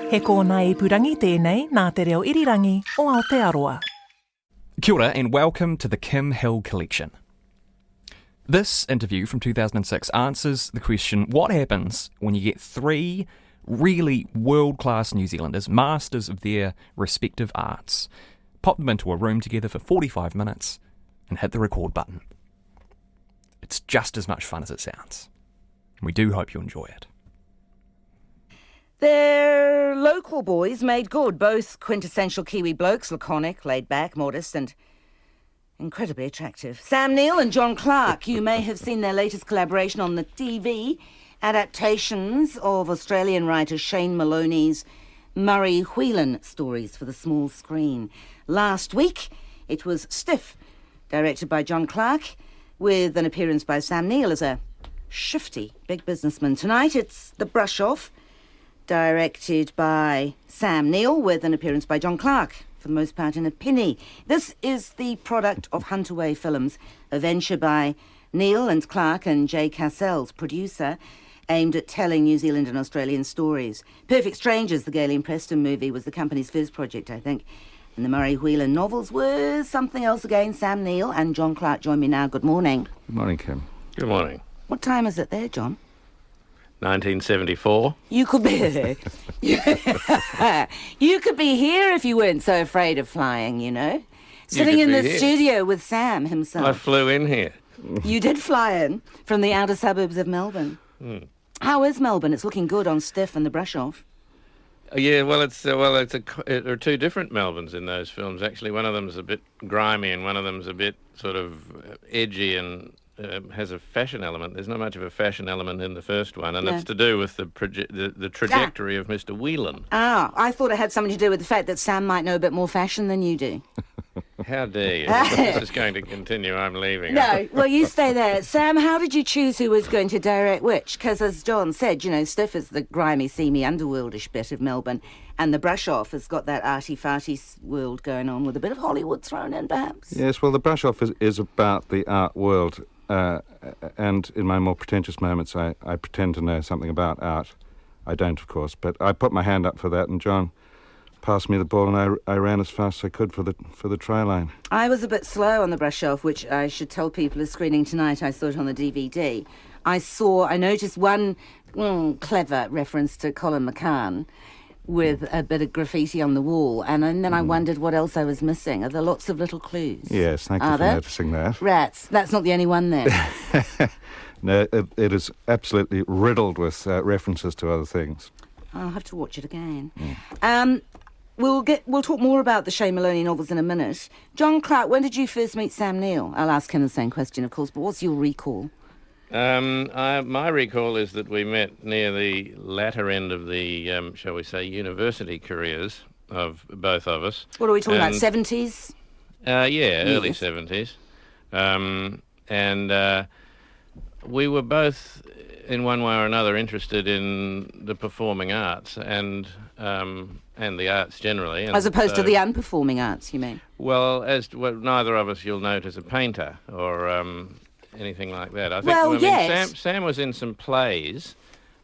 He kōna ipurangi tēnei nā te reo irirangi o Aotearoa. Kia ora and welcome to the Kim Hill Collection. This interview from 2006 answers the question, what happens when you get three really world-class New Zealanders, masters of their respective arts, pop them into a room together for 45 minutes and hit the record button. It's just as much fun as it sounds. We do hope you enjoy it. Their local boys made good, both quintessential Kiwi blokes, laconic, laid-back, modest and incredibly attractive. Sam Neill and John Clarke, you may have seen their latest collaboration on the TV, adaptations of Australian writer Shane Maloney's Murray Whelan stories for the small screen. Last week, it was Stiff, directed by John Clarke, with an appearance by Sam Neill as a shifty big businessman. Tonight, it's The Brush Off, directed by Sam Neill, with an appearance by John Clarke, for the most part in a penny. This is the product of Huntaway Films, a venture by Neill and Clarke and Jay Cassell's producer, aimed at telling New Zealand and Australian stories. Perfect Strangers, the Gaylene Preston movie, was the company's first project, I think. And the Murray Whelan novels were something else again. Sam Neill and John Clarke join me now. Good morning. Good morning, Kim. Good morning. What time is it there, John? 1974. You could be you could be here if you weren't so afraid of flying, you know. Sitting in the studio with Sam himself. I flew in here. You did fly in from the outer suburbs of Melbourne. How is Melbourne? It's looking good on Stiff and The Brush Off. Yeah, there are two different Melbournes in those films. Actually, one of them's a bit grimy and one of them's a bit sort of edgy and has a fashion element. There's not much of a fashion element in the first one, and it's to do with the trajectory of Mr. Whelan. Ah, I thought it had something to do with the fact that Sam might know a bit more fashion than you do. How dare you? This is going to continue. I'm leaving. No, well, you stay there. Sam, how did you choose who was going to direct which? Because as John said, you know, Stiff is the grimy, seamy, underworldish bit of Melbourne, and The Brush Off has got that arty-farty world going on with a bit of Hollywood thrown in, perhaps. Yes, well, The Brush Off is about the art world, and in my more pretentious moments, I pretend to know something about art. I don't, of course, but I put my hand up for that, and John passed me the ball, and I ran as fast as I could for the try line. I was a bit slow on The Brush Off, which I should tell people is screening tonight. I saw it on the DVD. I noticed one clever reference to Colin McCann with a bit of graffiti on the wall, and then I wondered what else I was missing. Are there lots of little clues? Yes, thank you for noticing that. Rats. That's not the only one then. No, it is absolutely riddled with references to other things. I'll have to watch it again. We'll talk more about the Shane Maloney novels in a minute. John Clarke, when did you first meet Sam Neill? I'll ask him the same question, of course, but what's your recall? My recall is that we met near the latter end of the, shall we say, university careers of both of us. What are we talking about, 70s? Early 70s. We were both, in one way or another, interested in the performing arts and the arts generally. And as opposed to the unperforming arts, you mean? Well, neither of us, you'll note, is a painter or anything like that. I think. Yes. Sam was in some plays.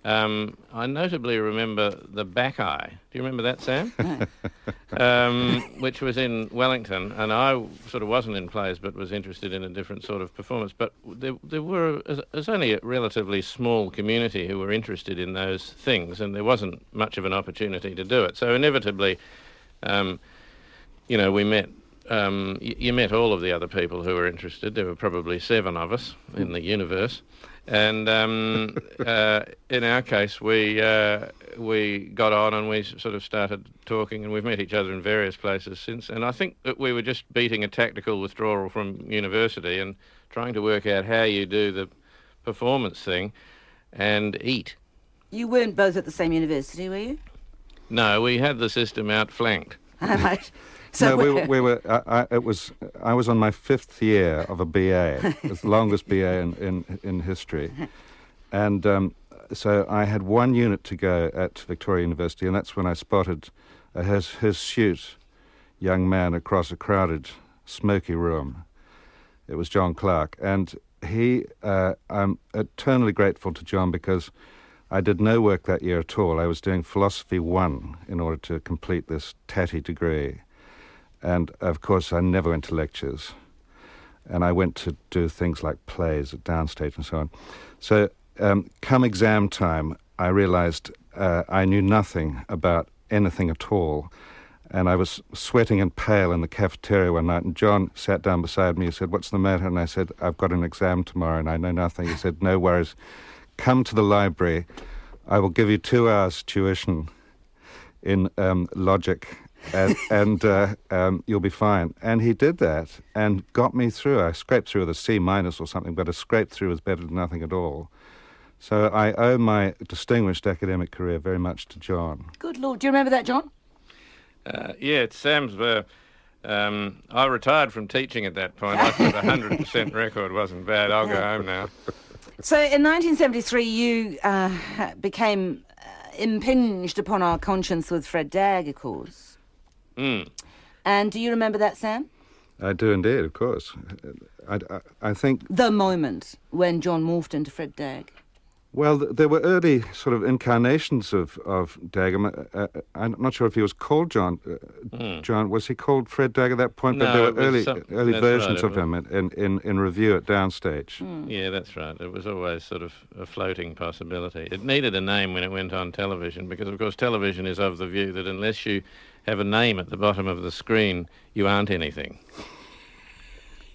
I notably remember The Back Eye. Do you remember that, Sam? No. Which was in Wellington, and I sort of wasn't in plays but was interested in a different sort of performance. But there was only a relatively small community who were interested in those things, and there wasn't much of an opportunity to do it. So inevitably, we met. You met all of the other people who were interested. There were probably 7 of us in the universe. And in our case, we got on and we sort of started talking, and we've met each other in various places since. And I think that we were just beating a tactical withdrawal from university and trying to work out how you do the performance thing and eat. You weren't both at the same university, were you? No, we had the system outflanked. Right. So no, we were. I was on my 5th year of a BA. It was the longest BA in history, and so I had 1 unit to go at Victoria University, and that's when I spotted a hirsute young man across a crowded, smoky room. It was John Clarke, and I'm eternally grateful to John because I did no work that year at all. I was doing Philosophy 1 in order to complete this tatty degree. And, of course, I never went to lectures. And I went to do things like plays at Downstage and so on. So, come exam time, I realised I knew nothing about anything at all. And I was sweating and pale in the cafeteria one night, and John sat down beside me. He said, "What's the matter?" And I said, "I've got an exam tomorrow and I know nothing." He said, "No worries. Come to the library. I will give you 2 hours tuition in logic, and you'll be fine." And he did that and got me through. I scraped through with a C- or something, but a scrape through was better than nothing at all. So I owe my distinguished academic career very much to John. Good Lord. Do you remember that, John? Yeah, it's Sam's. I retired from teaching at that point. I thought 100% record wasn't bad. I'll go home now. So in 1973, you became impinged upon our conscience with Fred Dagg, of course. Mm. And do you remember that, Sam? I do indeed, of course. I think... The moment when John morphed into Fred Dagg. Well, there were early sort of incarnations of Dagg. I'm not sure if he was called John. John, was he called Fred Dagg at that point? No, but there were early versions right, of him in review at Downstage. Yeah, that's right. It was always sort of a floating possibility. It needed a name when it went on television because, of course, television is of the view that unless you have a name at the bottom of the screen, you aren't anything.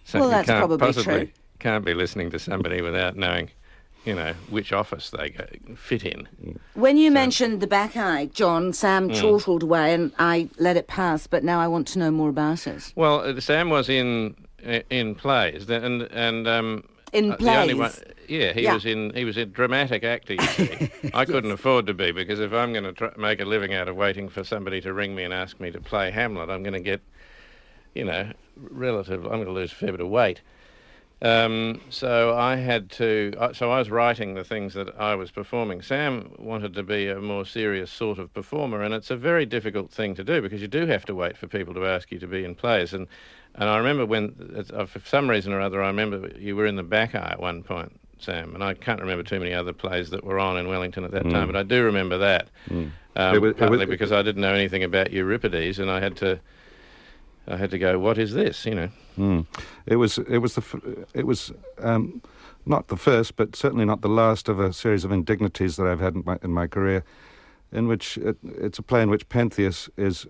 So well, you that's probably true. Can't be listening to somebody without knowing, which office they fit in. When you mentioned the back eye, John, Sam chortled away and I let it pass, but now I want to know more about it. Well, Sam was in plays, and in the only plays? one, he was in dramatic acting. You see. I couldn't afford to be, because if I'm going to make a living out of waiting for somebody to ring me and ask me to play Hamlet, I'm going to get, I'm going to lose a fair bit of weight. So I was writing the things that I was performing. Sam wanted to be a more serious sort of performer, and it's a very difficult thing to do because you do have to wait for people to ask you to be in plays. And I remember when, for some reason or other, I remember you were in the back eye at one point, Sam, and I can't remember too many other plays that were on in Wellington at that time, but I do remember that, partly because I didn't know anything about Euripides, and I had to go, what is this, It was not the first, but certainly not the last of a series of indignities that I've had in my career, in which it's a play in which Pentheus is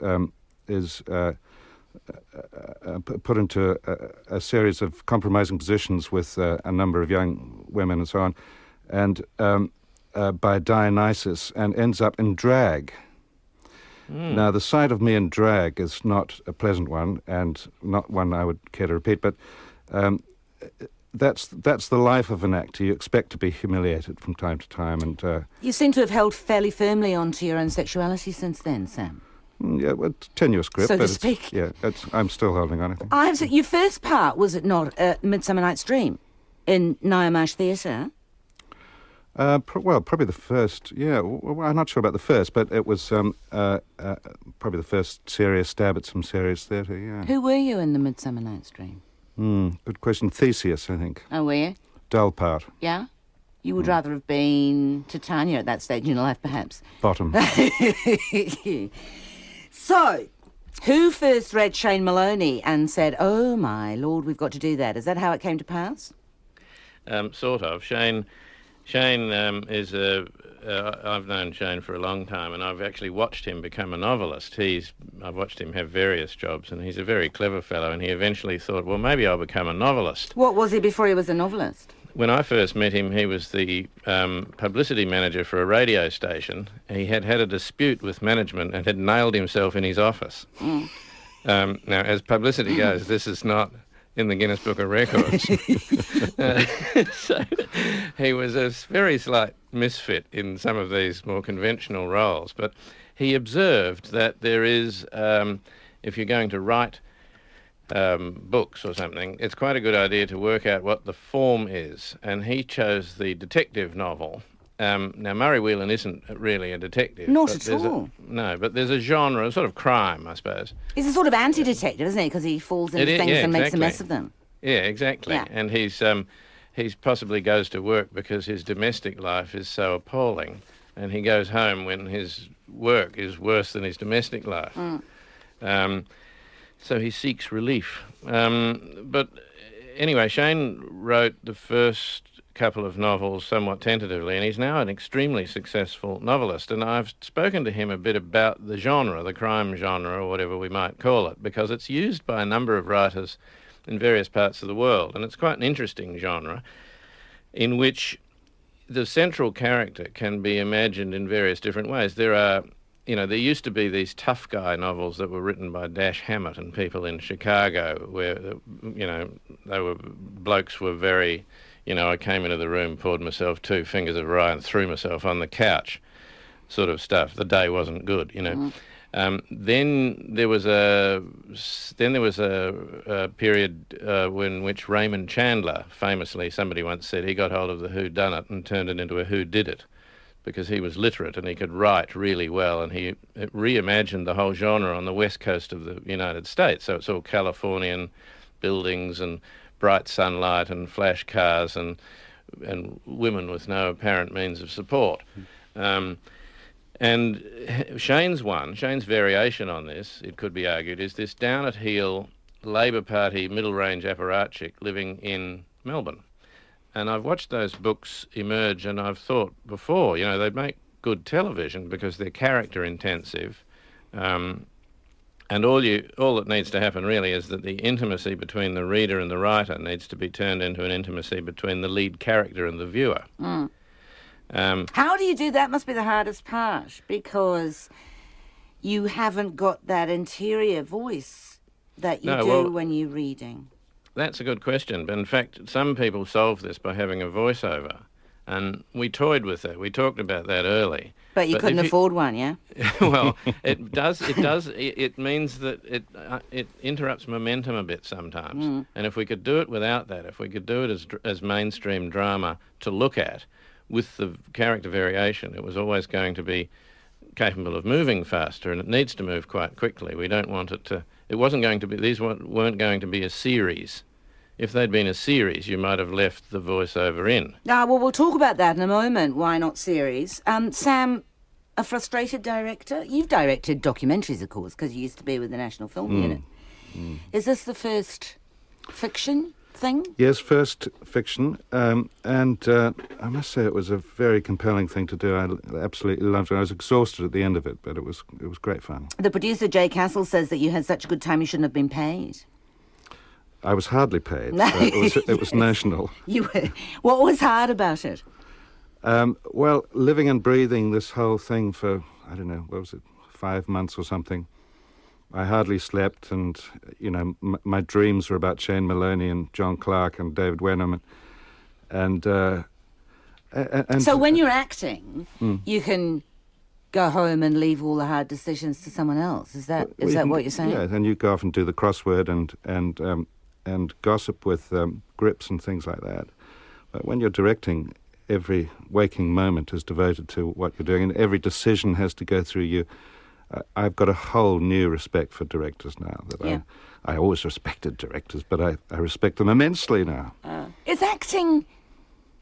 put into a series of compromising positions with a number of young women and so on, and by Dionysus, and ends up in drag. Now, the sight of me in drag is not a pleasant one, and not one I would care to repeat, but that's the life of an actor. You expect to be humiliated from time to time. And you seem to have held fairly firmly onto your own sexuality since then, Sam. Yeah, well, tenuous grip. So to speak. I'm still holding on, I think. Your first part, was it not, Midsummer Night's Dream in Nyamash Theatre? Probably the first, I'm not sure about the first, but it was probably the first serious stab at some serious theatre, yeah. Who were you in the Midsummer Night's Dream? Good question. Theseus, I think. Oh, were you? Dull part. Yeah? You would rather have been Titania at that stage in your life, perhaps? Bottom. So, who first read Shane Maloney and said, "Oh, my Lord, we've got to do that"? Is that how it came to pass? Sort of. Shane is I've known Shane for a long time, and I've actually watched him become a novelist. I've watched him have various jobs, and he's a very clever fellow, and he eventually thought, well, maybe I'll become a novelist. What was he before he was a novelist? When I first met him, he was the publicity manager for a radio station. He had had a dispute with management and had nailed himself in his office. Now, as publicity goes, this is not in the Guinness Book of Records. So he was a very slight misfit in some of these more conventional roles. But he observed that there is, if you're going to write books or something, it's quite a good idea to work out what the form is. And he chose the detective novel. Now, Murray Whelan isn't really a detective. Not at all. No, but there's a genre, sort of crime, I suppose. He's a sort of anti-detective, isn't he? Because he falls into things and makes a mess of them. Yeah, exactly. Yeah. And he's possibly goes to work because his domestic life is so appalling and he goes home when his work is worse than his domestic life. So he seeks relief. But anyway, Shane wrote the first couple of novels somewhat tentatively, and he's now an extremely successful novelist. And I've spoken to him a bit about the genre, the crime genre, or whatever we might call it, because it's used by a number of writers in various parts of the world. And it's quite an interesting genre in which the central character can be imagined in various different ways. There used to be these tough guy novels that were written by Dash Hammett and people in Chicago where, blokes were very, I came into the room, poured myself 2 fingers of rye and threw myself on the couch sort of stuff. The day wasn't good, Then there was a period in which Raymond Chandler, famously, somebody once said he got hold of the Who Done It and turned it into a Who Did It, because he was literate and he could write really well, and he reimagined the whole genre on the west coast of the United States. So it's all Californian buildings and bright sunlight and flash cars and women with no apparent means of support. And Shane's variation on this, it could be argued, is this down-at-heel Labor Party middle-range apparatchik living in Melbourne. And I've watched those books emerge, and I've thought before, they'd make good television because they're character-intensive. And all that needs to happen really is that the intimacy between the reader and the writer needs to be turned into an intimacy between the lead character and the viewer. How do you do that? Must be the hardest part, because you haven't got that interior voice that you do when you're reading. That's a good question. But in fact, some people solve this by having a voiceover, and we toyed with that. We talked about that early. But you couldn't afford one, yeah? Well, it does. It means that it interrupts momentum a bit sometimes. And if we could do it without that, if we could do it as mainstream drama to look at, with the character variation, it was always going to be capable of moving faster, and it needs to move quite quickly. We don't want it to... It wasn't going to be... These weren't going to be a series. If they'd been a series, you might have left the voiceover in. Well, we'll talk about that in a moment. Why not series? Sam, a frustrated director? You've directed documentaries, of course, because you used to be with the National Film Unit. Is this the first fiction thing? Yes, first fiction, and I must say it was a very compelling thing to do. I absolutely loved it. I was exhausted at the end of it, but it was great fun. The producer, Jay Castle, says that you had such a good time you shouldn't have been paid. I was hardly paid. No. It was national. What was hard about it? Well, living and breathing this whole thing for, I don't know, 5 months or something. I hardly slept, and, my dreams were about Shane Maloney and John Clarke and David Wenham. And so when you're acting, you can go home and leave all the hard decisions to someone else. Is that what you're saying? Yeah, and you go off and do the crossword and gossip with grips and things like that. But when you're directing, every waking moment is devoted to what you're doing, and every decision has to go through you. I've got a whole new respect for directors now. I always respected directors, but I respect them immensely now. Is acting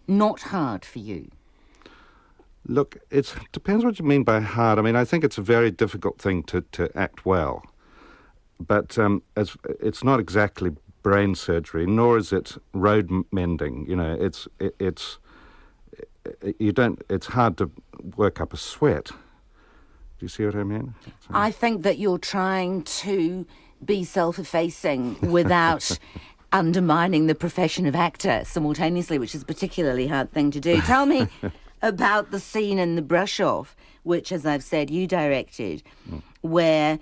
not hard for you? Look, it depends what you mean by hard. I mean, I think it's a very difficult thing to act well. But it's not exactly brain surgery, nor is it road mending. It's hard to work up a sweat. Do you see what I mean? I think that you're trying to be self-effacing without undermining the profession of actor simultaneously, which is a particularly hard thing to do. Tell me about the scene in The Brush-Off, which, as I've said, you directed, where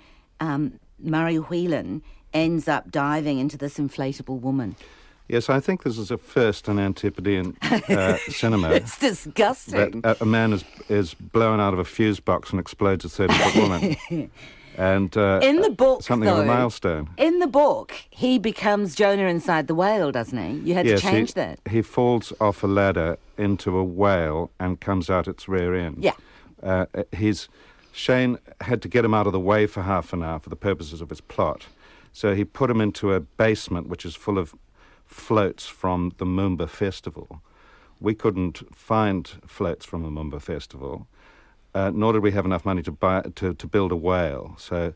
Murray Whelan ends up diving into this inflatable woman. Yes, I think this is a first in Antipodean cinema. It's disgusting. That a man is blown out of a fuse box and explodes a 30-foot woman. And in the book, something of a milestone. In the book, he becomes Jonah inside the whale, doesn't he? You had to change that. He falls off a ladder into a whale and comes out its rear end. Yeah. Shane had to get him out of the way for half an hour for the purposes of his plot. So he put him into a basement which is full of floats from the Moomba Festival. We couldn't find floats from the Moomba Festival, nor did we have enough money to build a whale. So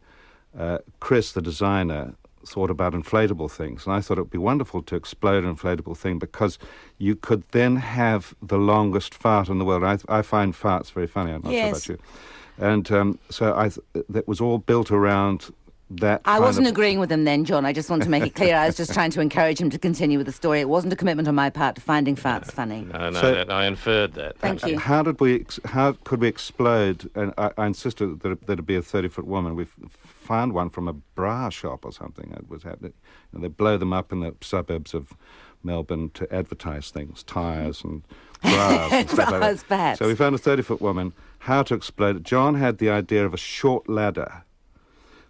Chris, the designer, thought about inflatable things, and I thought it would be wonderful to explode an inflatable thing because you could then have the longest fart in the world. I find farts very funny. I'm not sure about you. And so that was all built around that. I wasn't agreeing with him then, John. I just want to make it clear. I was just trying to encourage him to continue with the story. It wasn't a commitment on my part to finding farts funny. No, So- I inferred that. Thank you. How could we explode? And I insisted that it'd be a 30-foot woman. We found one from a bra shop or something. It was happening. And they blow them up in the suburbs of Melbourne to advertise things, tyres and bras and stuff like Bras, that. perhaps. So we found a 30-foot woman. How to explode it? John had the idea of a short ladder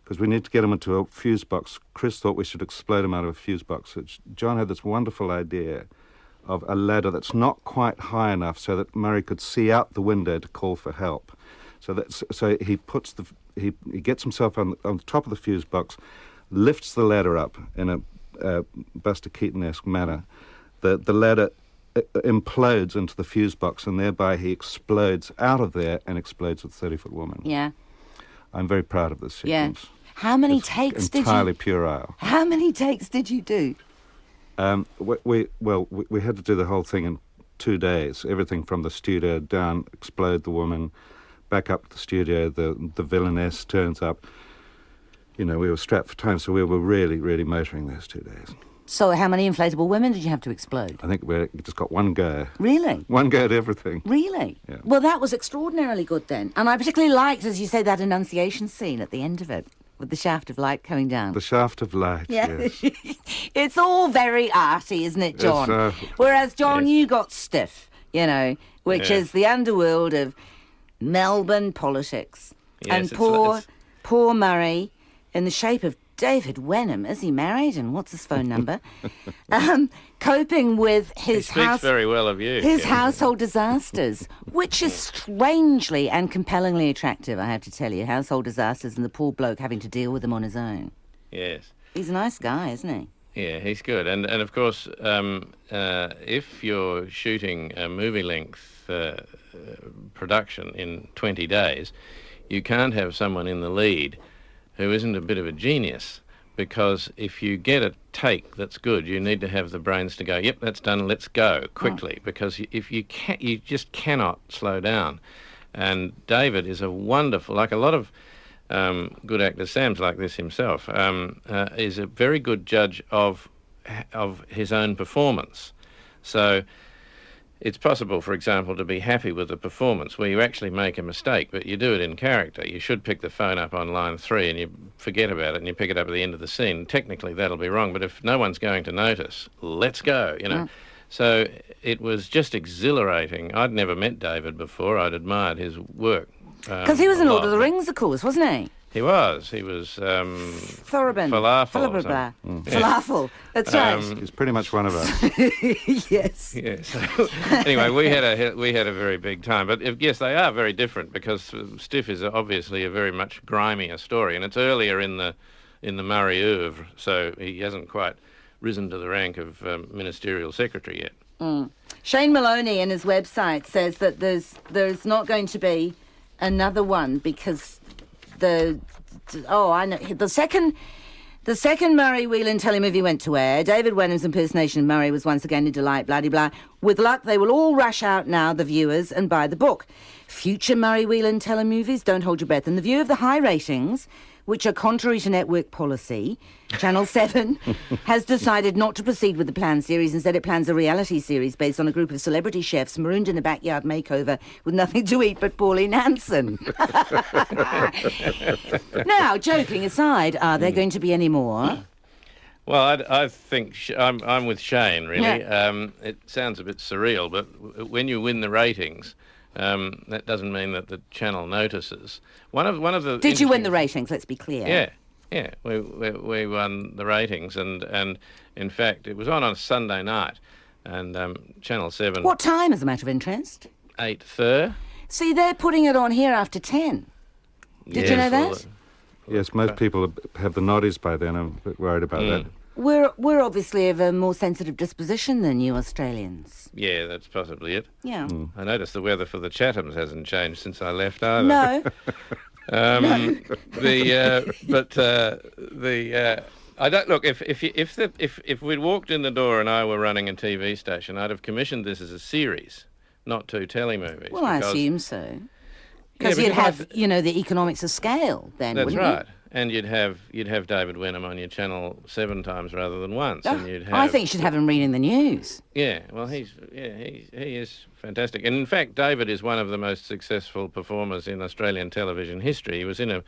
because we need to get him into a fuse box. Chris thought we should explode him out of a fuse box. John had this wonderful idea of a ladder that's not quite high enough so that Murray could see out the window to call for help. So he puts he gets himself on the top of the fuse box, lifts the ladder up in a Buster Keaton-esque manner. The ladder implodes into the fuse box, and thereby he explodes out of there and explodes with a 30-foot woman. Yeah. I'm very proud of this Yeah. sequence. How many It's takes did entirely you... puerile. How many takes did you do? We had to do the whole thing in 2 days. Everything from the studio down, explode the woman, back up to the studio, the villainess turns up. You know, we were strapped for time, so we were really, really motoring those 2 days. So how many inflatable women did you have to explode? I think we just got one go. Really? One go at everything. Really? Yeah. Well, that was extraordinarily good then. And I particularly liked, as you say, that Annunciation scene at the end of it, with the shaft of light coming down. The shaft of light, yes. It's all very arty, isn't it, John? Whereas, John, Yes. you got stiff, you know, which Yes. is the underworld of Melbourne politics. Yes, And poor Murray, in the shape of David Wenham, is he married? And what's his phone number? Coping with He his speaks very well of you. his Kim. household disasters, which is strangely and compellingly attractive, I have to tell you. Household disasters and the poor bloke having to deal with them on his own. Yes. He's a nice guy, isn't he? Yeah, he's good. And of course, if you're shooting a movie-length production in 20 days, you can't have someone in the lead who isn't a bit of a genius, because if you get a take that's good, you need to have the brains to go, yep, that's done, let's go quickly, because if you just cannot slow down. And David is a wonderful, like a lot of good actors, Sam's like this himself, is a very good judge of his own performance. So it's possible, for example, to be happy with a performance where you actually make a mistake, but you do it in character. You should pick the phone up on line 3 and you forget about it and you pick it up at the end of the scene. Technically, that'll be wrong, but if no one's going to notice, let's go, you know. So it was just exhilarating. I'd never met David before. I'd admired his work. Because he was in a Lord of lot. the Rings, of course, wasn't he? He was. Thoroughbund. Falafel or Falafel. something. Falafel. That's right. He's pretty much one of us. Yes. Yeah. So anyway, we had a very big time. But yes, they are very different, because Stiff is obviously a very much grimier story, and it's earlier in the Murray oeuvre, so he hasn't quite risen to the rank of ministerial secretary yet. Shane Maloney in his website says that there's not going to be another one because the second Murray Whelan telemovie went to air. David Wenham's impersonation of Murray was once again a delight, blah-de-blah. With luck, they will all rush out now, the viewers, and buy the book. Future Murray Whelan telemovies, don't hold your breath. In the view of the high ratings, which are contrary to network policy, Channel 7 has decided not to proceed with the planned series. Instead, it plans a reality series based on a group of celebrity chefs marooned in a backyard makeover with nothing to eat but Pauline Hanson. Now, joking aside, are there going to be any more? Well, I think I'm with Shane, really. Yeah. It sounds a bit surreal, but when you win the ratings, that doesn't mean that the channel notices. One of the Did you win the ratings? Let's be clear. Yeah. We won the ratings, and in fact, it was on a Sunday night, and Channel 7. What time, as a matter of interest? 8:30. See, they're putting it on here after 10. Did you know that? Yes, most people have the noddies by then. I'm a bit worried about that. We're obviously of a more sensitive disposition than you Australians. Yeah, that's possibly it. Yeah. I noticed the weather for the Chathams hasn't changed since I left either. No. I don't look. If we'd walked in the door and I were running a TV station, I'd have commissioned this as a series, not 2 telemovies. Well, I assume so. Yeah, Because you'd have, the economics of scale then, that's wouldn't right. And you'd have David Wenham on your channel 7 times rather than once. you? And you'd have, I think you should have him reading the news. Yeah, well, he is fantastic. And in fact, David is one of the most successful performers in Australian television history. He was in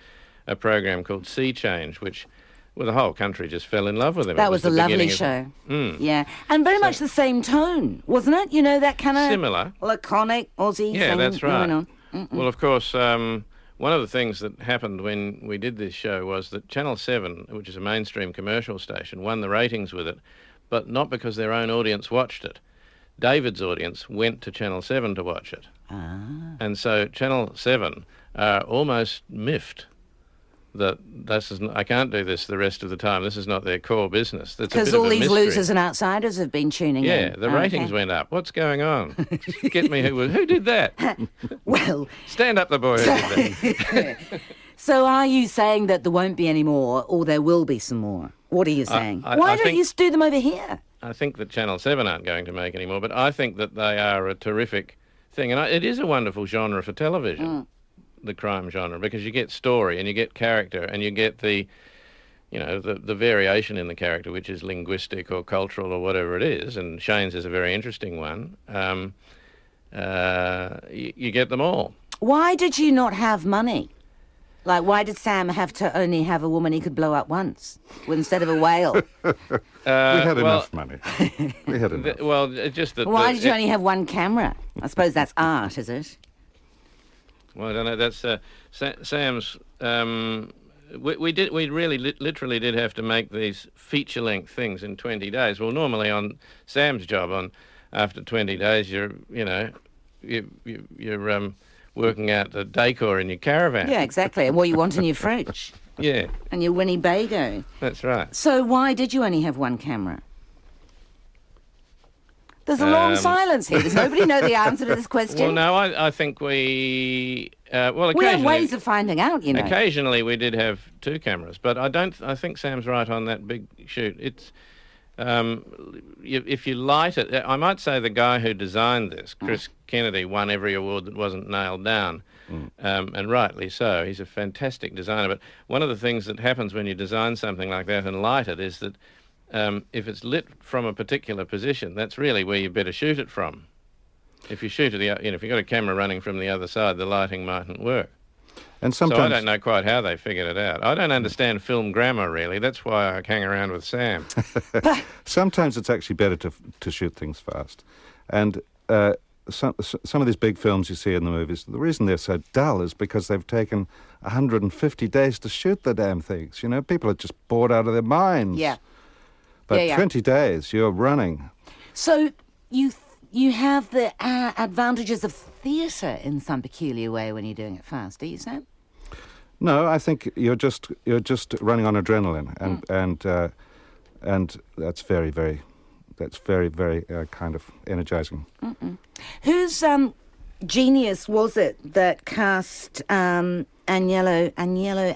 a program called Sea Change, which, well, the whole country just fell in love with him. That was a lovely show. Yeah, and very much the same tone, wasn't it? You know, that kind of similar, laconic Aussie yeah, thing that's right. going on. Well, of course, one of the things that happened when we did this show was that Channel 7, which is a mainstream commercial station, won the ratings with it, but not because their own audience watched it. David's audience went to Channel 7 to watch it. And so Channel 7 almost miffed that I can't do this the rest of the time. This is not their core business. Because all these losers and outsiders have been tuning in. Yeah, the ratings went up. What's going on? Get me who did that? Well, stand up, the boy who did that. So are you saying that there won't be any more, or there will be some more? What are you saying? Why don't you do them over here? I think that Channel 7 aren't going to make any more, but I think that they are a terrific thing, and it is a wonderful genre for television. The crime genre, because you get story and you get character and you get the variation in the character, which is linguistic or cultural or whatever it is, and Shane's is a very interesting one. You get them all. Why did you not have money? Like, why did Sam have to only have a woman he could blow up once instead of a whale? We had enough money. We had enough. Why did you only have one camera? I suppose that's art, is it? Well, I don't know. That's Sam's. We really literally did have to make these feature-length things in 20 days. Well, normally on Sam's job, after 20 days, you're working out the decor in your caravan. Yeah, exactly. And what you want in your fridge. Yeah. And your Winnebago. That's right. So why did you only have one camera? There's a long silence here. Does nobody know the answer to this question? Well, no, I think we... occasionally... We have ways of finding out, you know. Occasionally we did have 2 cameras, but I think Sam's right on that big shoot. It's... if you light it... I might say the guy who designed this, Chris Kennedy, won every award that wasn't nailed down, and rightly so. He's a fantastic designer. But one of the things that happens when you design something like that and light it is that if it's lit from a particular position, that's really where you better shoot it from. If you shoot it, if you've got a camera running from the other side, the lighting mightn't work. And sometimes... So I don't know quite how they figured it out. I don't understand film grammar, really. That's why I hang around with Sam. Sometimes it's actually better to shoot things fast. And some of these big films you see in the movies, the reason they're so dull is because they've taken 150 days to shoot the damn things. You know, people are just bored out of their minds. Yeah. But 20 days, you're running. So you have the advantages of theatre in some peculiar way when you're doing it fast, do you, Sam? No, I think you're just running on adrenaline, and that's very, very kind of energizing. Whose genius was it that cast Angelo Agnelli?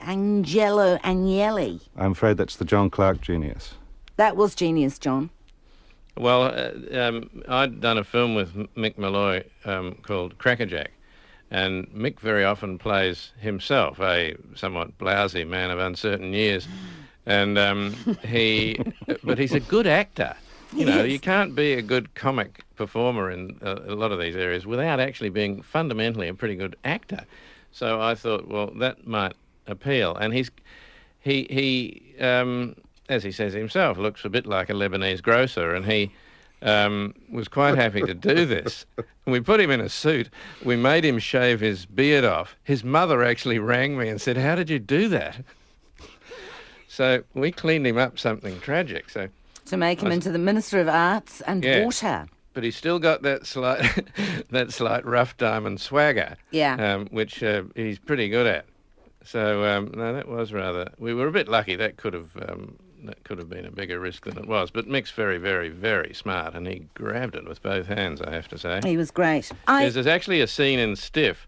I'm afraid that's the John Clarke genius. That was genius, John. Well, I'd done a film with Mick Malloy called Crackerjack, and Mick very often plays himself, a somewhat blousy man of uncertain years, and but he's a good actor. You know, you can't be a good comic performer in a lot of these areas without actually being fundamentally a pretty good actor. So I thought, well, that might appeal, and he as he says himself, looks a bit like a Lebanese grocer, and he was quite happy to do this. And we put him in a suit. We made him shave his beard off. His mother actually rang me and said, "How did you do that?" So we cleaned him up something tragic. So to make him into the Minister of Arts and Water. But he's still got that slight rough diamond swagger, which he's pretty good at. So, no, that was rather... We were a bit lucky. That could have it could have been a bigger risk than it was. But Mick's very, very, very smart, and he grabbed it with both hands, I have to say. He was great. There's actually a scene in Stiff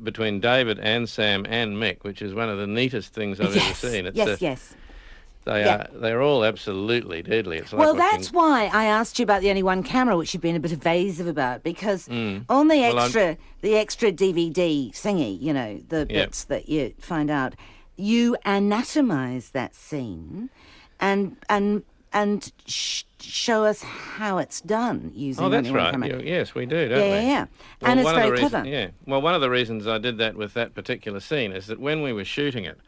between David and Sam and Mick, which is one of the neatest things I've ever seen. Yes. They're all absolutely deadly. It's like that's why I asked you about the only one camera, which you've been a bit evasive about, because on the extra DVD thingy, you know, the bits that you find out, you anatomise that scene and show us how it's done using only one camera. Yes, we do, don't we? Yeah. Well, and it's very clever. Yeah. Well, one of the reasons I did that with that particular scene is that when we were shooting it,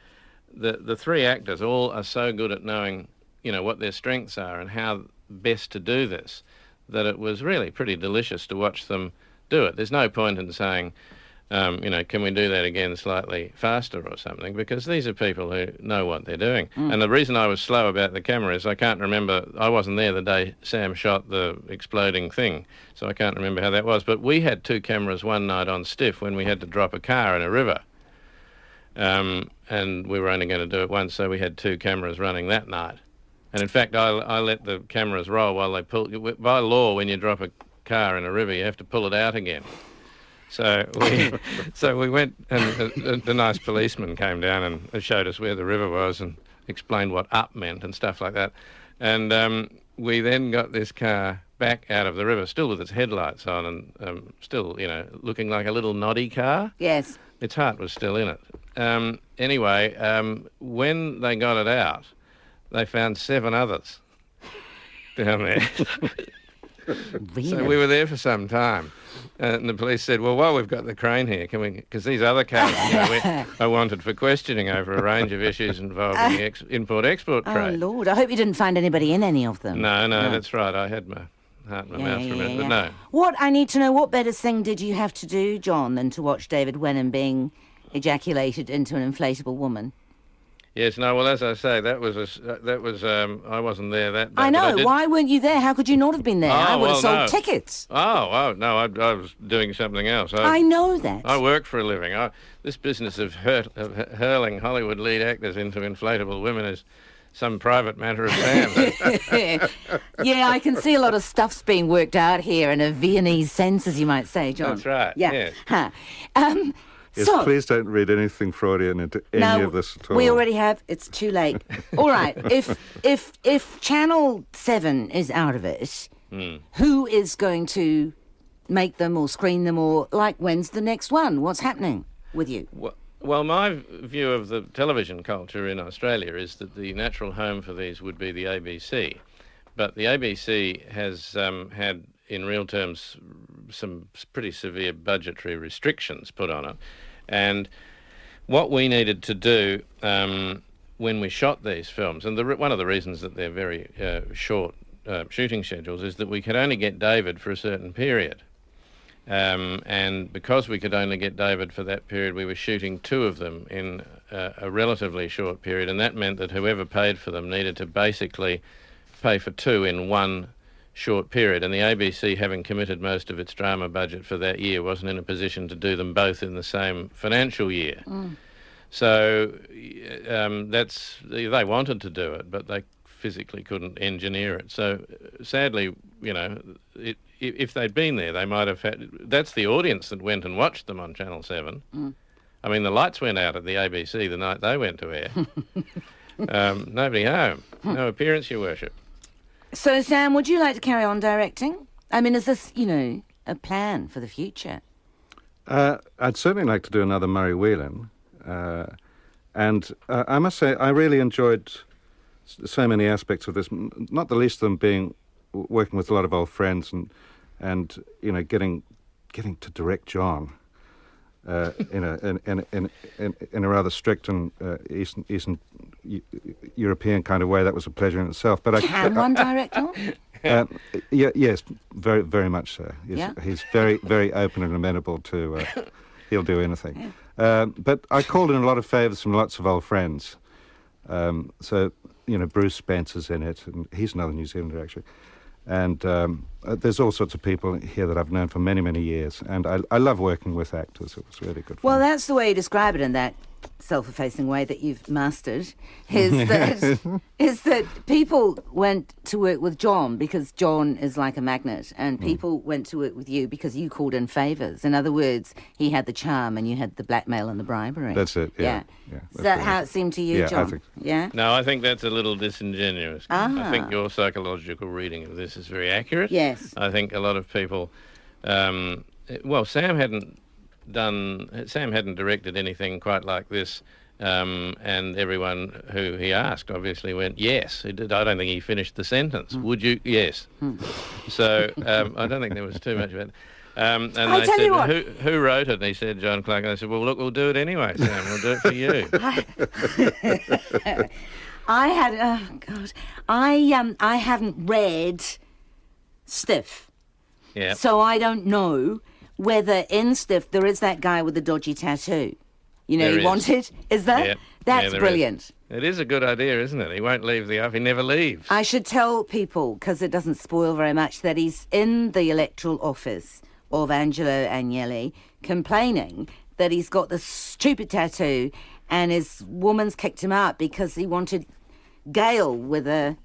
the three actors all are so good at knowing, you know, what their strengths are and how best to do this, that it was really pretty delicious to watch them do it. There's no point in saying, you know, can we do that again slightly faster or something, because these are people who know what they're doing. And the reason I was slow about the camera is I can't remember, I wasn't there the day Sam shot the exploding thing, so I can't remember how that was. But we had two cameras one night on Stiff when we had to drop a car in a river. And we were only going to do it once, so we had two cameras running that night. And in fact, I let the cameras roll while they pull. By law, when you drop a car in a river, you have to pull it out again. So we went, and the nice policeman came down and showed us where the river was and explained what up meant and stuff like that. And we then got this car back out of the river, still with its headlights on and still, you know, looking like a little noddy car. Yes. Its heart was still in it. Anyway, when they got it out, they found 7 others down there. Really? So we were there for some time. And the police said, well, while we've got the crane here, can we... Because these other cars, you know, I wanted for questioning over a range of issues involving the import-export trade. Oh, Lord. I hope you didn't find anybody in any of them. No, that's right. I had my heart in my mouth for a minute, but no. I need to know, what better thing did you have to do, John, than to watch David Wenham being ejaculated into an inflatable woman? Yes, no, well, as I say, I wasn't there that day. I know. Why weren't you there? How could you not have been there? I would have sold tickets. Oh, no, I was doing something else. I know that. I work for a living. This business of hurling Hollywood lead actors into inflatable women is some private matter of Sam's. Yeah, I can see a lot of stuff's being worked out here in a Viennese sense, as you might say, John. That's right, yeah. Yes. Huh. Yes, please don't read anything Freudian into any of this at all. We already have. It's too late. All right. If Channel 7 is out of it, who is going to make them or screen them, or when's the next one? What's happening with you? Well, my view of the television culture in Australia is that the natural home for these would be the ABC. But the ABC has had, in real terms, some pretty severe budgetary restrictions put on it. And what we needed to do when we shot these films, and one of the reasons that they're very short shooting schedules, is that we could only get David for a certain period. And because we could only get David for that period, we were shooting 2 of them in a relatively short period, and that meant that whoever paid for them needed to basically pay for 2 in one short period, and the ABC, having committed most of its drama budget for that year, wasn't in a position to do them both in the same financial year. So they wanted to do it, but they physically couldn't engineer it. So sadly, you know, if they'd been there, they might have had... That's the audience that went and watched them on Channel 7. I mean, the lights went out at the ABC the night they went to air. Nobody home. No appearance, Your Worship. So, Sam, would you like to carry on directing? I mean, is this, you know, a plan for the future? I'd certainly like to do another Murray Whelan. And I must say, I really enjoyed so many aspects of this, not the least of them being working with a lot of old friends and you know, getting to direct John in a rather strict and Eastern European kind of way. That was a pleasure in itself. But Can one direct on? Yes, very, very much so. He's very, very open and amenable to. He'll do anything. But I called in a lot of favours from lots of old friends. So you know, Bruce Spencer's in it, and he's another New Zealander actually. And there's all sorts of people here that I've known for many, many years, and I love working with actors. It was really good fun. Well, that's the way you describe it in that self-effacing way that you've mastered is that people went to work with John because John is like a magnet, and people went to work with you because you called in favours. In other words, he had the charm and you had the blackmail and the bribery. That's it, yeah. Is that how it seemed to you, Yeah, John? I think so. Yeah? No, I think that's a little disingenuous. I think your psychological reading of this is very accurate. Yes. I think a lot of people... Sam hadn't directed anything quite like this, and everyone who he asked obviously went, yes. I don't think he finished the sentence. Would you? Yes. So I don't think there was too much of it. And they said, well, who wrote it? And he said, John Clarke. And I said, well, look, we'll do it anyway, Sam. We'll do it for you. I hadn't read Stiff. Yeah. So I don't know whether in Stiff there is that guy with the dodgy tattoo. You know, There he is. wanted. Is there? Yeah. That's Yeah, there brilliant. is. It is a good idea, isn't it? He won't leave the office. He never leaves. I should tell people, because it doesn't spoil very much, that he's in the electoral office of Angelo Agnelli complaining that he's got this stupid tattoo and his woman's kicked him out because he wanted Gail with a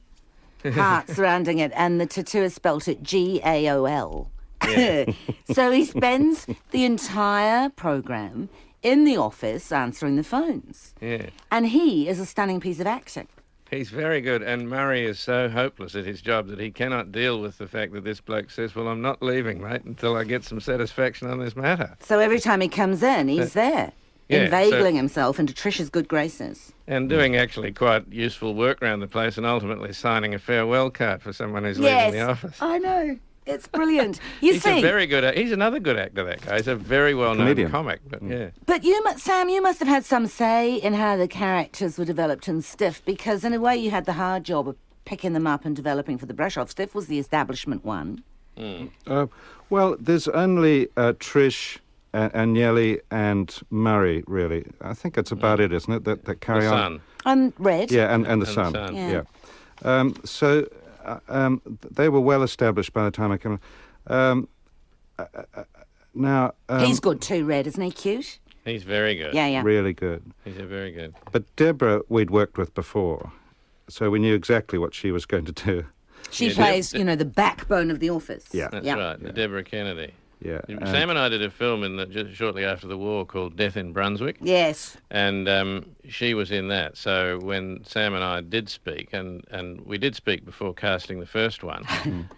heart surrounding it, and the tattoo is spelt it Gaol. Yeah. So he spends the entire programme in the office answering the phones. Yeah. And he is a stunning piece of acting. He's very good, and Murray is so hopeless at his job that he cannot deal with the fact that this bloke says, well, I'm not leaving, mate, until I get some satisfaction on this matter. So every time he comes in, he's there, yeah, inveigling himself into Trish's good graces. And doing actually quite useful work around the place, and ultimately signing a farewell card for someone who's leaving the office. I know. It's brilliant. He's another good actor, that guy. He's a very well-known Comedian. comic, but yeah. But Sam, you must have had some say in how the characters were developed in Stiff, because in a way you had the hard job of picking them up and developing for the brush-off. Stiff was the establishment one. Well, there's only Trish, Agnelli and Murray, really. I think that's about it, isn't it, that carry The on? Sun. And Red. Yeah, and the And the Sun. Sun. Yeah. So they were well established by the time I came. Now He's good too, Red, isn't he? Cute. He's very good. Yeah. really good. He's a very good. But Deborah, we'd worked with before, so we knew exactly what she was going to do. She Yeah, plays, the backbone of the office. Yeah. That's right, Deborah Kennedy. Yeah. Sam and I did a film just shortly after the war called Death in Brunswick. Yes. And she was in that. So when Sam and I did speak, and we did speak before casting the first one,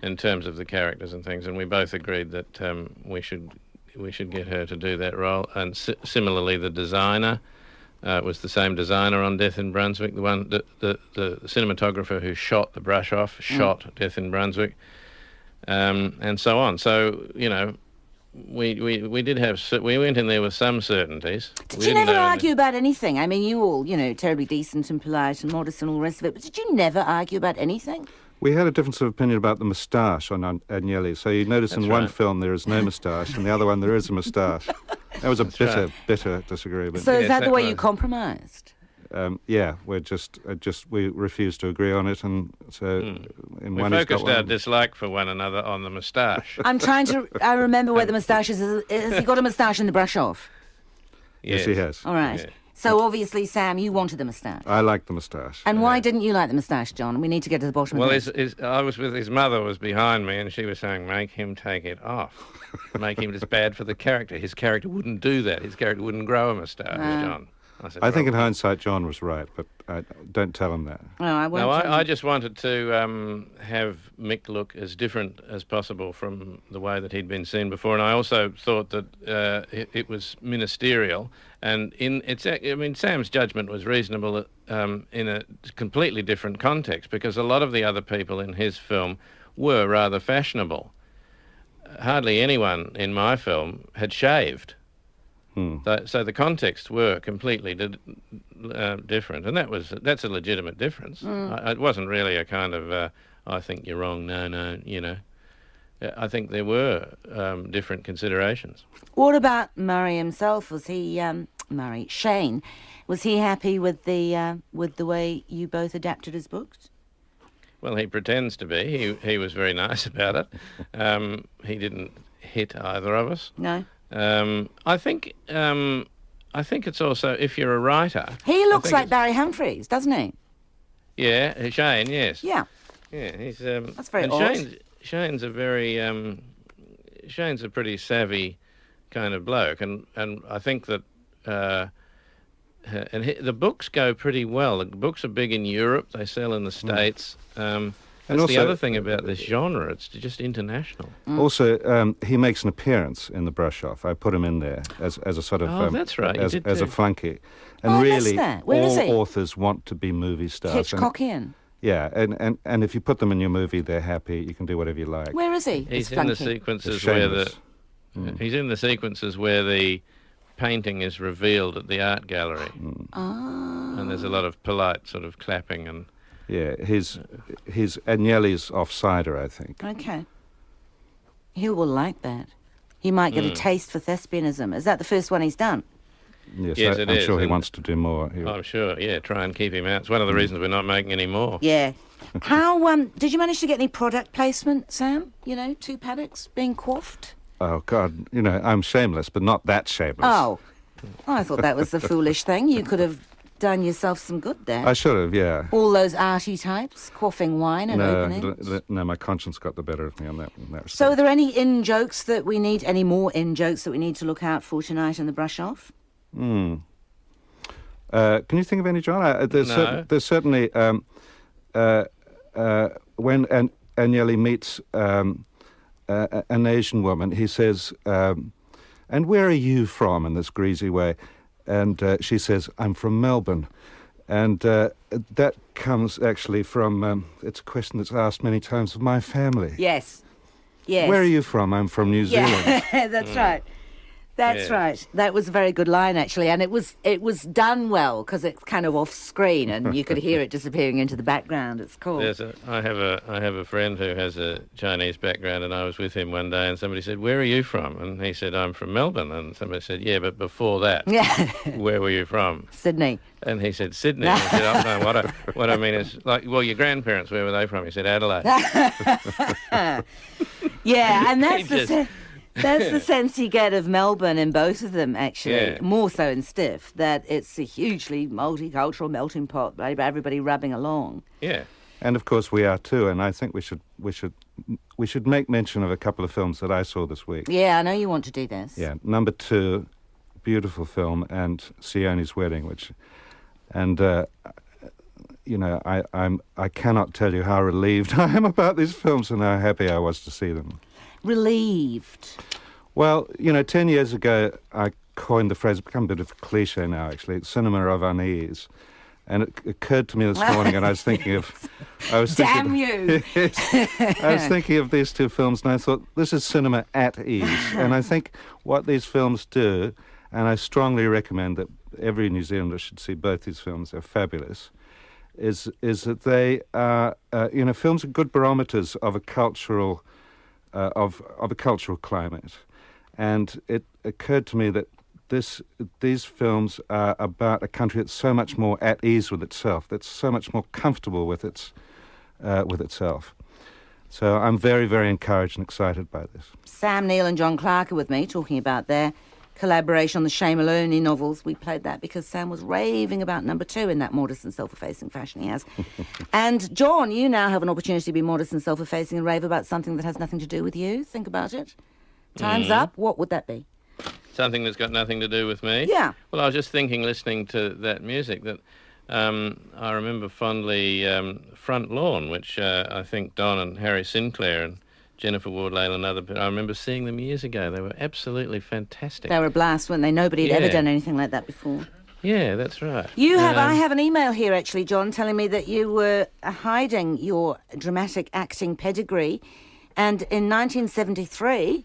in terms of the characters and things, and we both agreed that we should get her to do that role. And similarly, the designer was the same designer on Death in Brunswick. The one, the cinematographer who shot the brush off shot Death in Brunswick, and so on. So we went in there with some certainties. Did you never argue about anything? I mean, you all, terribly decent and polite and modest and all the rest of it, but did you never argue about anything? We had a difference of opinion about the moustache on Agnelli. So you notice in one right. film there is no moustache, and the other one there is a moustache. That was a bitter disagreement. So is Yes, that the that way was. you compromised? Yeah, we refused to agree on it, and so in We one he's got focused our one. dislike for one another on the moustache. I remember where the moustache is. Has he got a moustache in the brush off? Yes, he has. All right. Yeah. So obviously, Sam, you wanted the moustache. I like the moustache. And why didn't you like the moustache, John? We need to get to the bottom Well, of this. I was with his mother was behind me, and she was saying, "Make him take it off. Make him. It's bad for the character. His character wouldn't do that. His character wouldn't grow a moustache, John." said, I think in "Well, hindsight John was right, but don't tell him that. No, I won't. No, tell I you. just wanted to have Mick look as different as possible from the way that he'd been seen before, and I also thought that it was ministerial. And Sam's judgment was reasonable in a completely different context, because a lot of the other people in his film were rather fashionable. Hardly anyone in my film had shaved. So the contexts were completely different, and that's a legitimate difference. It wasn't really a kind of I think you're wrong. No, I think there were different considerations. What about Murray himself? Was he Shane? Was he happy with the way you both adapted his books? Well, he pretends to be. He was very nice about it. He didn't hit either of us. No. I think I think it's also, if you're a writer... He looks like Barry Humphries, doesn't he? Yeah, Shane, yes. Yeah. Yeah, he's... That's very and odd. Shane's a very... Shane's a pretty savvy kind of bloke, and I think that... the books go pretty well. The books are big in Europe. They sell in the States. That's the other thing about this genre. It's just international. Also, he makes an appearance in The Brush Off. I put him in there as a sort of... Oh, that's right. As a flunky. And I really, missed that. Where is all he? authors want to be movie stars. Hitchcockian. Yeah, and if you put them in your movie, they're happy. You can do whatever you like. Where is he? He's this in the flunky? sequences where he's in the sequences where the painting is revealed at the art gallery. And there's a lot of polite sort of clapping and... Yeah, he's Agnelli's offsider, I think. Okay. He will like that. He might get a taste for thespianism. Is that the first one he's done? Yes, it I'm is, sure he and wants to do more. I'm sure, yeah, try and keep him out. It's one of the reasons we're not making any more. Yeah. How, did you manage to get any product placement, Sam? You know, 2 paddocks being quaffed? Oh, God, I'm shameless, but not that shameless. Oh. I thought that was the foolish thing. You could have done yourself some good there. I should have, yeah. All those arty types, quaffing wine and opening. No, my conscience got the better of me on that respect. So are there any in-jokes that we need, any more in-jokes that we need to look out for tonight in The Brush Off? Can you think of any, John? There's certainly when Agnelli meets an Asian woman, he says, "And where are you from?" in this greasy way, and she says, "I'm from Melbourne," and that comes actually from. It's a question that's asked many times of my family. Yes. Yes. Where are you from? I'm from New Zealand. Yeah, that's right. That's right. That was a very good line, actually, and it was done well because it's kind of off screen and you could hear it disappearing into the background. It's cool. I have a friend who has a Chinese background, and I was with him one day, and somebody said, "Where are you from?" And he said, "I'm from Melbourne." And somebody said, "Yeah, but before that, where were you from?" Sydney. And he said, "Sydney." And I said, "Oh no, what I mean is like, well, your grandparents, where were they from?" He said, "Adelaide." Yeah, and that's the sense you get of Melbourne in both of them, actually. Yeah. More so in Stiff, that it's a hugely multicultural melting pot, everybody rubbing along. Yeah. And of course we are too. And I think we should make mention of a couple of films that I saw this week. Yeah, I know you want to do this. Yeah, number 2, beautiful film, and Sione's Wedding, I cannot tell you how relieved I am about these films and how happy I was to see them. Relieved. Well, 10 years ago, I coined the phrase, it's become a bit of a cliche now, actually, it's cinema of unease. And it occurred to me this morning, and I was thinking of... Damn you! I was thinking of these 2 films, and I thought, this is cinema at ease. And I think what these films do, and I strongly recommend that every New Zealander should see both these films, they're fabulous, is that they are, films are good barometers of a cultural... of a cultural climate. And it occurred to me that these films are about a country that's so much more at ease with itself, that's so much more comfortable with itself. So I'm very, very encouraged and excited by this. Sam Neill and John Clarke are with me talking about their collaboration on the Shane Maloney novels. We played that because Sam was raving about number 2 in that modest and self-effacing fashion he has. And John, you now have an opportunity to be modest and self-effacing and rave about something that has nothing to do with you. Think about it. Time's up. What would that be? Something that's got nothing to do with me? Yeah. Well, I was just thinking, listening to that music, that I remember fondly Front Lawn, which I think Don and Harry Sinclair and Jennifer Ward-Lale and other people, I remember seeing them years ago. They were absolutely fantastic. They were a blast, weren't they? Nobody had ever done anything like that before. Yeah, that's right. I have an email here, actually, John, telling me that you were hiding your dramatic acting pedigree. And in 1973,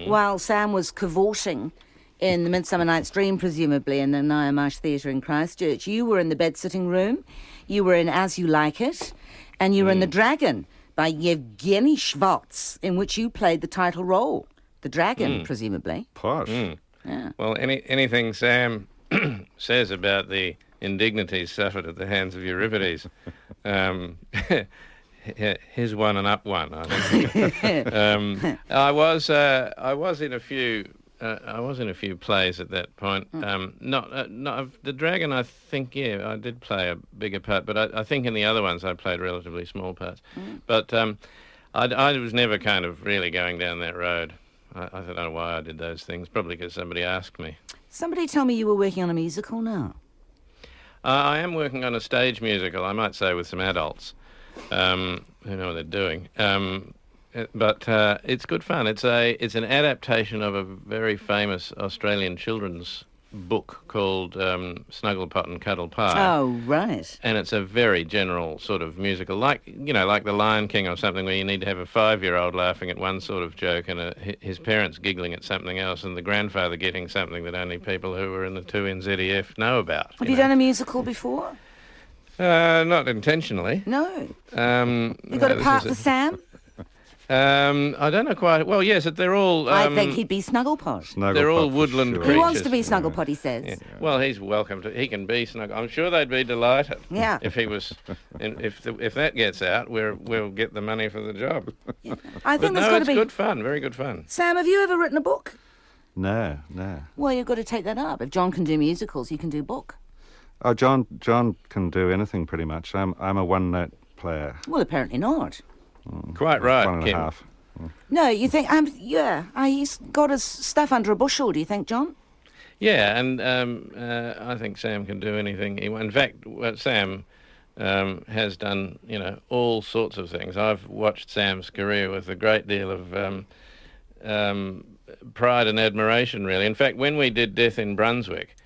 while Sam was cavorting in the Midsummer Night's Dream, presumably, in the Nyamarsh Theatre in Christchurch, you were in the bed-sitting room, you were in As You Like It, and you were in The Dragon by Yevgeny Schwartz, in which you played the title role. The Dragon, presumably. Posh. Yeah. Well, anything Sam says about the indignities suffered at the hands of Euripides, his one and up one, I think. I was in a few I was in a few plays at that point. The Dragon, I think, I did play a bigger part, but I think in the other ones I played relatively small parts. But I was never kind of really going down that road. I don't know why I did those things, probably because somebody asked me. Somebody tell me you were working on a musical now. I am working on a stage musical, I might say, with some adults who know what they're doing. But it's good fun. It's an adaptation of a very famous Australian children's book called Snugglepot and Cuddle Pie. Oh, right. And it's a very general sort of musical, like The Lion King or something, where you need to have a 5-year-old laughing at one sort of joke and his parents giggling at something else and the grandfather getting something that only people who are in the 2NZEF know about. Have you done a musical before? Not intentionally. No. You got a part for Sam? I don't know quite. Well, yes, they're all... I think he'd be Snugglepot. They're all woodland creatures. He wants to be Snugglepot, he says. Yeah. Well, he's welcome to... He can be Snuggle. I'm sure they'd be delighted. Yeah. If he was... if that gets out, we'll get the money for the job. Yeah. I think there's got to be... it's good fun, very good fun. Sam, have you ever written a book? No. Well, you've got to take that up. If John can do musicals, you can do book. Oh, John can do anything pretty much. I'm a one-note player. Well, apparently not. Quite right, One and Kim. a half. No, you think... he's got his stuff under a bushel, do you think, John? Yeah, and I think Sam can do anything he wants. In fact, Sam has done, all sorts of things. I've watched Sam's career with a great deal of pride and admiration, really. In fact, when we did Death in Brunswick,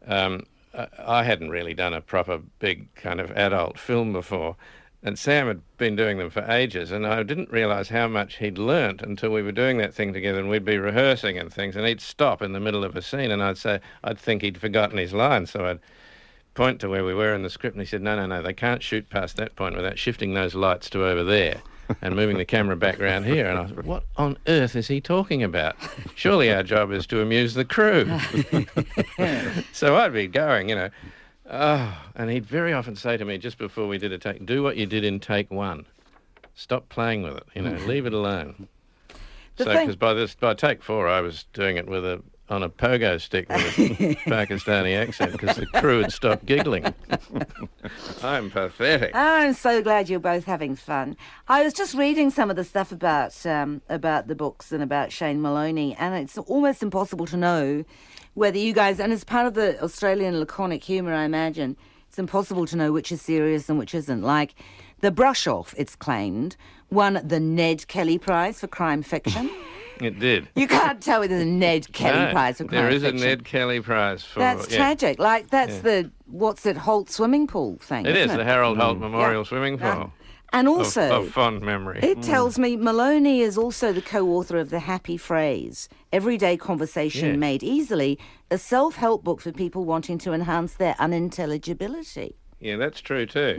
I hadn't really done a proper big kind of adult film before, and Sam had been doing them for ages, and I didn't realise how much he'd learnt until we were doing that thing together, and we'd be rehearsing and things, and he'd stop in the middle of a scene, and I'd think he'd forgotten his line, so I'd point to where we were in the script, and he said, no, they can't shoot past that point without shifting those lights to over there and moving the camera back around here. And I was, what on earth is he talking about? Surely our job is to amuse the crew. So I'd be going, and he'd very often say to me just before we did a take, do what you did in take one. Stop playing with it, leave it alone. Because by take 4, I was doing it on a pogo stick with a Pakistani accent because the crew had stopped giggling. I'm pathetic. I'm so glad you're both having fun. I was just reading some of the stuff about the books and about Shane Maloney, and it's almost impossible to know whether you guys, and as part of the Australian laconic humour, I imagine, it's impossible to know which is serious and which isn't. Like, The Brush Off, it's claimed, won the Ned Kelly Prize for crime fiction. It did. You can't tell whether the Ned Kelly Prize for crime fiction. There is a Ned Kelly Prize for... That's tragic. Like, that's the, Holt swimming pool thing, It is, it? the Harold Holt Memorial Swimming Pool. And also... Of fond memory. It tells me Maloney is also the co-author of The Happy Phrase, Everyday Conversation Made Easily, a self-help book for people wanting to enhance their unintelligibility. Yeah, that's true too.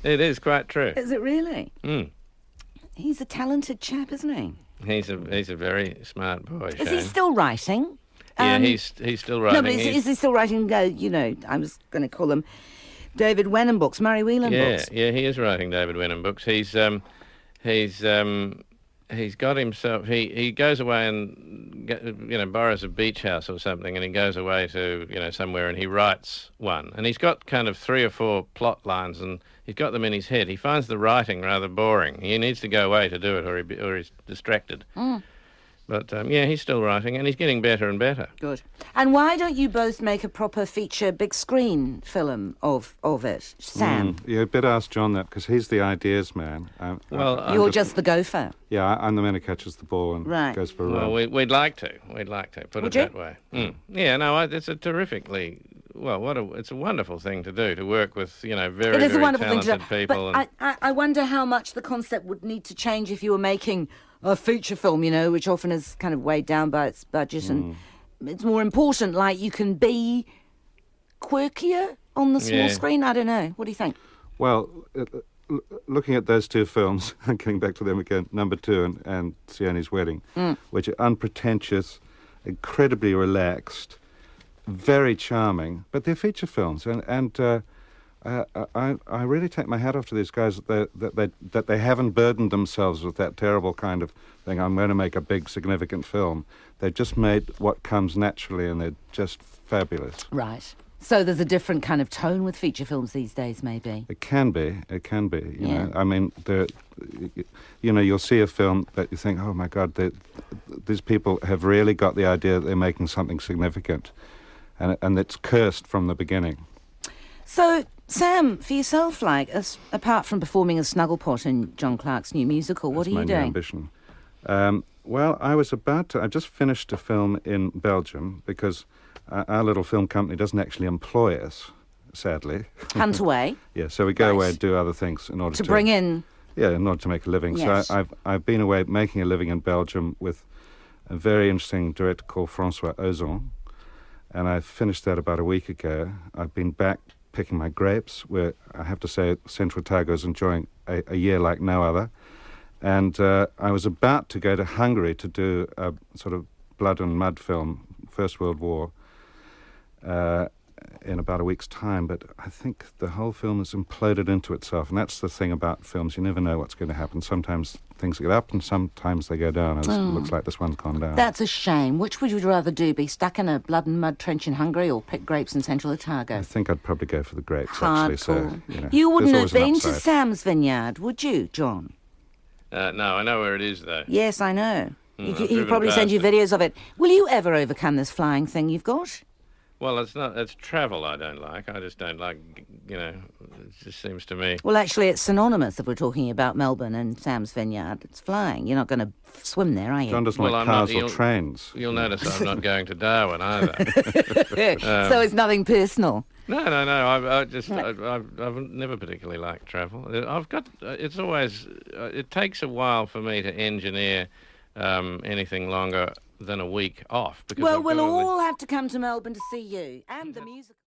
It is quite true. Is it really? Mm. He's a talented chap, isn't he? He's a very smart boy, Shane. Is he still writing? Yeah, he's still writing. No, but is he still writing, I was going to call them David Wenham books, Murray Whelan books? Yeah, he is writing David Wenham books. He's got himself... He goes away and, borrows a beach house or something, and he goes away to, somewhere, and he writes one. And he's got kind of 3 or 4 plot lines, and he's got them in his head. He finds the writing rather boring. He needs to go away to do it, or he's distracted. Mm. But, he's still writing, and he's getting better and better. Good. And why don't you both make a proper feature big screen film of it, Sam? You better ask John that, because he's the ideas man. You're just the gopher. Yeah, I'm the man who catches the ball and goes for a run. Well, we'd like to. Put it that way. Mm. Yeah, no, it's a terrifically... Well, it's a wonderful thing to do, to work with, very, very talented people. But I wonder how much the concept would need to change if you were making a feature film, which often is kind of weighed down by its budget, and it's more important, like you can be quirkier on the small screen. I don't know. What do you think? Well, looking at those 2 films, and getting back to them again, number 2 and Sione's Wedding, which are unpretentious, incredibly relaxed, very charming, but they're feature films, and I really take my hat off to these guys that they haven't burdened themselves with that terrible kind of thing. I'm going to make a big, significant film. They've just made what comes naturally, and they're just fabulous. Right. So there's a different kind of tone with feature films these days, maybe. It can be. You Yeah. know, I mean, you'll see a film that you think, oh my God, these people have really got the idea that they're making something significant, and it's cursed from the beginning. So, Sam, for yourself, apart from performing as Snugglepot in John Clarke's new musical, what are you That's my doing? new ambition. Well, I just finished a film in Belgium because our little film company doesn't actually employ us, sadly. Hunt away. Yeah, so we go away and do other things in order to bring in... Yeah, in order to make a living. Yes. So I've been away making a living in Belgium with a very interesting director called Francois Ozon, and I finished that about a week ago. I've been back picking my grapes, where I have to say Central Otago is enjoying a year like no other. And I was about to go to Hungary to do a sort of blood and mud film, First World War, in about a week's time, but I think the whole film has imploded into itself, and that's the thing about films. You never know what's going to happen. Sometimes things get up and sometimes they go down, and it looks like this one's gone down. That's a shame. Which would you rather do, be stuck in a blood and mud trench in Hungary or pick grapes in Central Otago? I think I'd probably go for the grapes, actually. So, Hardcore. You wouldn't have there's been always an to upside. Sam's vineyard, would you, John? No, I know where it is, though. Yes, I know. I've He driven probably send past you it. videos of it. Will you ever overcome this flying thing you've got? Well, it's travel I don't like. I just don't like, it just seems to me. Well, actually, it's synonymous if we're talking about Melbourne and Sam's vineyard. It's flying. You're not going to swim there, are you? John doesn't Well, like I'm not- cars or you'll- trains. You'll notice I'm not going to Darwin either. So it's nothing personal. No. I've never particularly liked travel. It's always, it takes a while for me to engineer anything longer than a week off. Because Well, I've we'll got all the- all have to come to Melbourne to see you and the music.